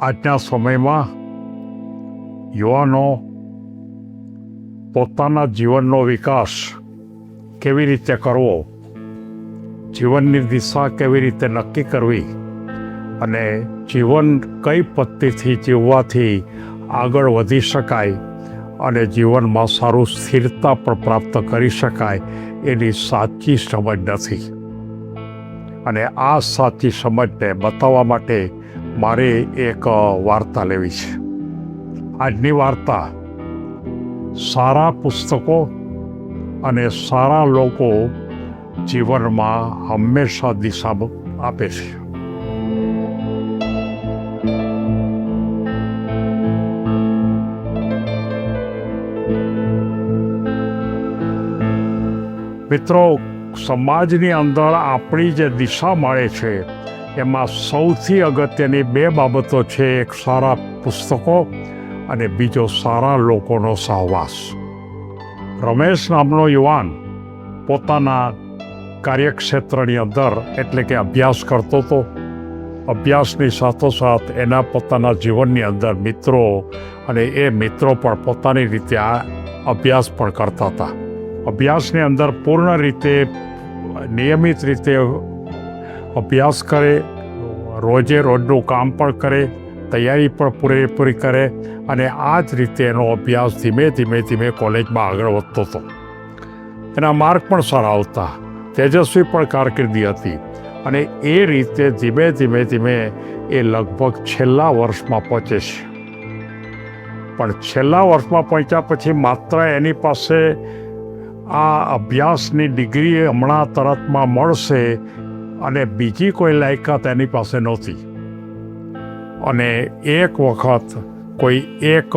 આજના સમયમાં યુવાનો પોતાના જીવનનો વિકાસ કેવી રીતે કરવો, જીવનની દિશા કેવી રીતે નક્કી કરવી અને જીવન કઈ પદ્ધતિથી જીવવાથી આગળ વધી શકાય અને જીવનમાં સારું સ્થિરતા પણ પ્રાપ્ત કરી શકાય એની સાચી સમજ નથી. અને આ સાચી સમજને બતાવવા માટે મારે એક વાર્તા લેવી છે. આજની વાર્તા સારા પુસ્તકો અને સારા લોકો જીવનમાં હંમેશા દિશા આપે છે. મિત્રો, સમાજની અંદર આપણી જે દિશા મળે છે એમાં સૌથી અગત્યની બે બાબતો છે. એક સારા પુસ્તકો અને બીજો સારા લોકોનો સહવાસ. રમેશ નામનો યુવાન પોતાના કાર્યક્ષેત્રની અંદર એટલે કે અભ્યાસ કરતો હતો. અભ્યાસની સાથોસાથ એના પોતાના જીવનની અંદર મિત્રો અને એ મિત્રો પણ પોતાની રીતે આ અભ્યાસ પણ કરતા હતા. અભ્યાસની અંદર પૂર્ણ રીતે નિયમિત રીતે અભ્યાસ કરે, રોજે રોજનું કામ પણ કરે, તૈયારી પણ પૂરેપૂરી કરે અને આ જ રીતે એનો અભ્યાસ ધીમે ધીમે કોલેજમાં આગળ વધતો હતો. એના માર્ક પણ સારા આવતા, તેજસ્વી પણ કારકિર્દી હતી અને એ રીતે ધીમે એ લગભગ છેલ્લા વર્ષમાં પહોંચે છે. પણ છેલ્લા વર્ષમાં પહોંચ્યા પછી માત્ર એની પાસે આ અભ્યાસની ડિગ્રી હમણાં તરતમાં મળશે અને બીજી કોઈ લાયકાત એની પાસે નહોતી. અને એક વખત કોઈ એક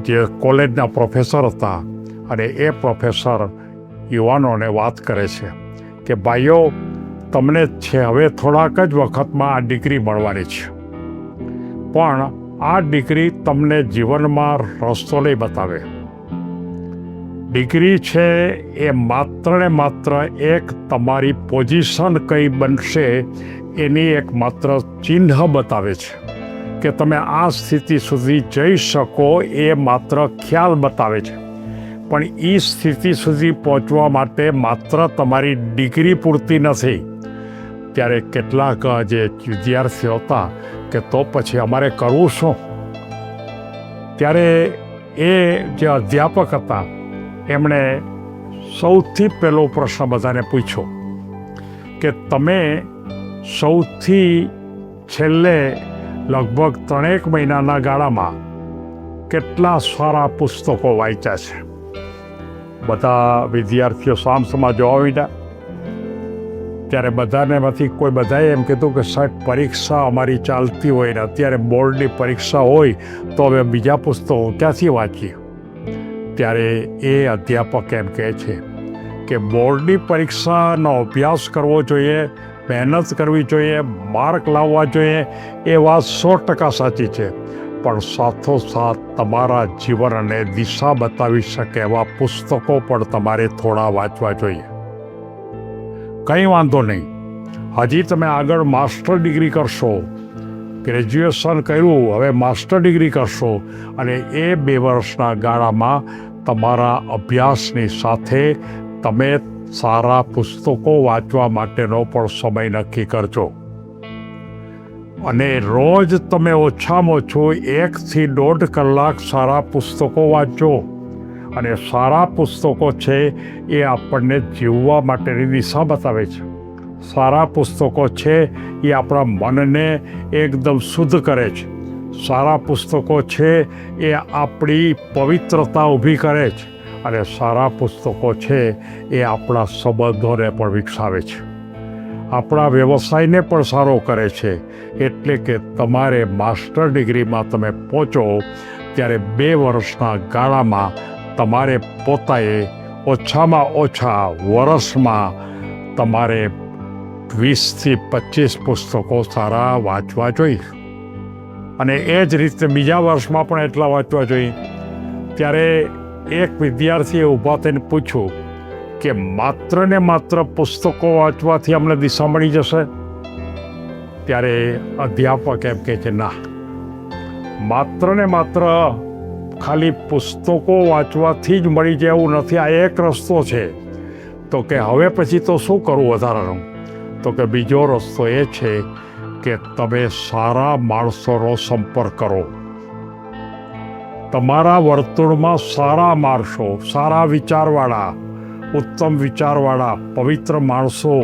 જે કોલેજના પ્રોફેસર હતા અને એ પ્રોફેસર યુવાનોને વાત કરે છે કે ભાઈઓ, તમને છે હવે થોડાક જ વખતમાં આ ડિગ્રી મળવાની છે, પણ આ ડિગ્રી તમને જીવનમાં રસ્તો નહીં બતાવે. ડિગ્રી છે એ માત્ર ને માત્ર એક તમારી પોઝિશન કઈ બનશે એની એક માત્ર ચિહ્ન બતાવે છે કે તમે આ સ્થિતિ સુધી જઈ શકો, એ માત્ર ખ્યાલ બતાવે છે. પણ એ સ્થિતિ સુધી પહોંચવા માટે માત્ર તમારી ડિગ્રી પૂરતી નથી. ત્યારે કેટલાક જે વિદ્યાર્થીઓ હતા કે તો પછી અમારે કરવું શું? ત્યારે એ જે અધ્યાપક હતા એમણે સૌથી પહેલો પ્રશ્ન બધાને પૂછ્યો કે તમે સૌથી છેલ્લે લગભગ 3 મહિનાના ગાળામાં કેટલા સારા પુસ્તકો વાંચ્યા છે? બધા વિદ્યાર્થીઓ સામસામા જોવા માંડ્યા. ત્યારે બધાએ એમ કીધું કે સાહેબ, પરીક્ષા અમારી ચાલતી હોય ને અત્યારે બોર્ડની પરીક્ષા હોય તો હવે બીજા પુસ્તકો ક્યાંથી વાંચીએ? ત્યારે એ અધ્યાપક એમ કહે છે કે બોર્ડની પરીક્ષાનો અભ્યાસ કરવો જોઈએ, મહેનત કરવી જોઈએ, માર્ક લાવવા જોઈએ, એ વાત 100% સાચી છે. પણ સાથોસાથ તમારા જીવનને દિશા બતાવી શકે એવા પુસ્તકો પણ તમારે થોડા વાંચવા જોઈએ. કંઈ વાંધો નહીં, હજી તમે આગળ માસ્ટર ડિગ્રી કરશો, ગ્રેજ્યુએશન કર્યું, હવે માસ્ટર ડિગ્રી કરશો અને એ 2 વર્ષના ગાળામાં તમારા અભ્યાસની સાથે તમે સારા પુસ્તકો વાંચવા માટેનો પણ સમય નક્કી કરજો. અને રોજ તમે ઓછામાં ઓછું 1 થી 1.5 કલાક સારા પુસ્તકો વાંચો. અને સારા પુસ્તકો છે એ આપણને જીવવા માટેની દિશા બતાવે છે. સારા પુસ્તકો છે એ આપણા મનને એકદમ શુદ્ધ કરે છે. સારા પુસ્તકો છે એ આપણી પવિત્રતા ઊભી કરે છે. અને સારા પુસ્તકો છે એ આપણા સંબંધોને પણ વિકસાવે છે, આપણા વ્યવસાયને પણ સારો કરે છે. એટલે કે તમારે માસ્ટર ડિગ્રીમાં તમે પહોંચો ત્યારે 2 વર્ષના ગાળામાં તમારે પોતાએ ઓછામાં ઓછા વર્ષમાં તમારે 20 થી 25 પુસ્તકો સારા વાંચવા જોઈએ. અને એ જ રીતે બીજા વર્ષમાં પણ એટલા વાંચવા જોઈએ. ત્યારે એક વિદ્યાર્થીએ ઊભા થઈને પૂછ્યું કે માત્ર ને માત્ર પુસ્તકો વાંચવાથી અમને દિશા મળી જશે? ત્યારે અધ્યાપક એમ કહે છે ના, માત્ર ને માત્ર ખાલી પુસ્તકો વાંચવાથી જ મળી જાય એવું નથી, આ એક રસ્તો છે. તો કે હવે પછી તો શું કરવું વધારાનું? તો કે બીજો રસ્તો એ છે કે તમે સારા માણસોનો સંપર્ક કરો. તમારા વર્તુળમાં સારા માણસો, સારા વિચારવાળા, ઉત્તમ વિચારવાળા, પવિત્ર માણસો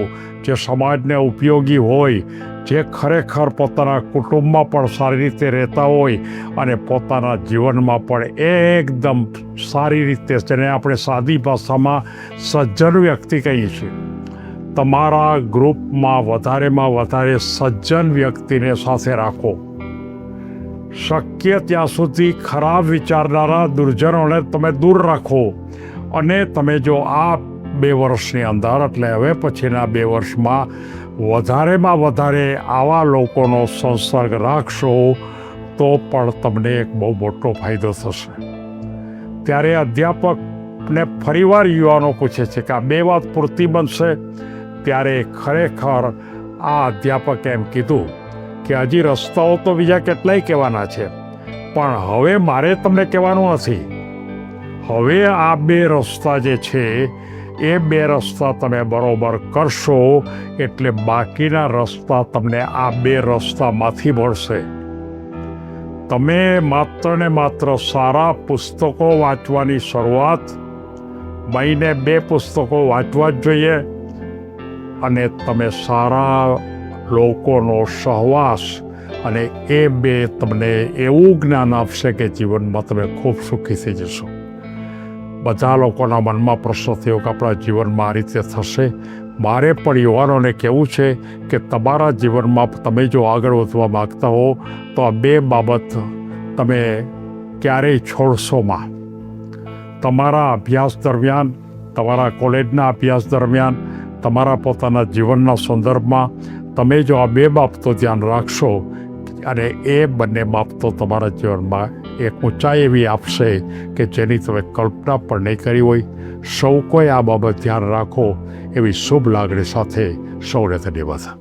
જે સમાજને ઉપયોગી હોય, જે ખરેખર પોતાના કુટુંબમાં પણ સારી રીતે રહેતા હોય અને પોતાના જીવનમાં પણ એકદમ સારી રીતે, જેને આપણે સાદી ભાષામાં સજ્જન વ્યક્તિ કહીએ છીએ. તમારા ગ્રુપમાં વધારેમાં વધારે સજ્જન વ્યક્તિને સાથે રાખો. શક્ય ત્યાં સુધી ખરાબ વિચારનારા દુર્જનોને તમે દૂર રાખો. અને તમે જો આ 2 વર્ષની અંદર, એટલે હવે પછીના 2 વર્ષમાં વધારેમાં વધારે આવા લોકોનો સંસર્ગ રાખશો તો પણ તમને એક બહુ મોટો ફાયદો થશે. ત્યારે અધ્યાપકને ફરીવાર યુવાનો પૂછે છે કે આ 2 વાત પૂરતી બનશે? ત્યારે ખરેખર આ અધ્યાપકે એમ કીધું કે હજી રસ્તાઓ તો બીજા કેટલાય કહેવાના છે, પણ હવે મારે તમને કહેવાનું નથી. હવે આ 2 રસ્તા જે છે એ 2 રસ્તા તમે બરોબર કરશો એટલે બાકીના રસ્તા તમને આ 2 રસ્તામાંથી મળશે. તમે માત્ર ને માત્ર સારા પુસ્તકો વાંચવાની શરૂઆત, મહિને 2 પુસ્તકો વાંચવા જ જોઈએ. અને તમે સારા લોકોનો સહવાસ, અને એ 2 તમને એવું જ્ઞાન આપશે કે જીવનમાં તમે ખૂબ સુખી થઈ જશો. બધા લોકોના મનમાં પ્રશ્ન થયો કે આપણા જીવનમાં આ રીતે થશે. મારે પણ યુવાનોને કહેવું છે કે તમારા જીવનમાં તમે જો આગળ વધવા માગતા હો તો આ 2 બાબત તમે ક્યારેય છોડશોમાં. તમારા અભ્યાસ દરમિયાન, તમારા કોલેજના અભ્યાસ દરમિયાન, તમારા પોતાના જીવનના સંદર્ભમાં તમે જો આ 2 બાબતો ધ્યાન રાખશો અને એ બંને બાબતો તમારા જીવનમાં એક ઊંચાઈ એવી આપશે કે જેની તમે કલ્પના પણ નહીં કરી હોય. સૌ કોઈ આ બાબત ધ્યાન રાખો એવી શુભ લાગણી સાથે સૌને ધન્યવાદ.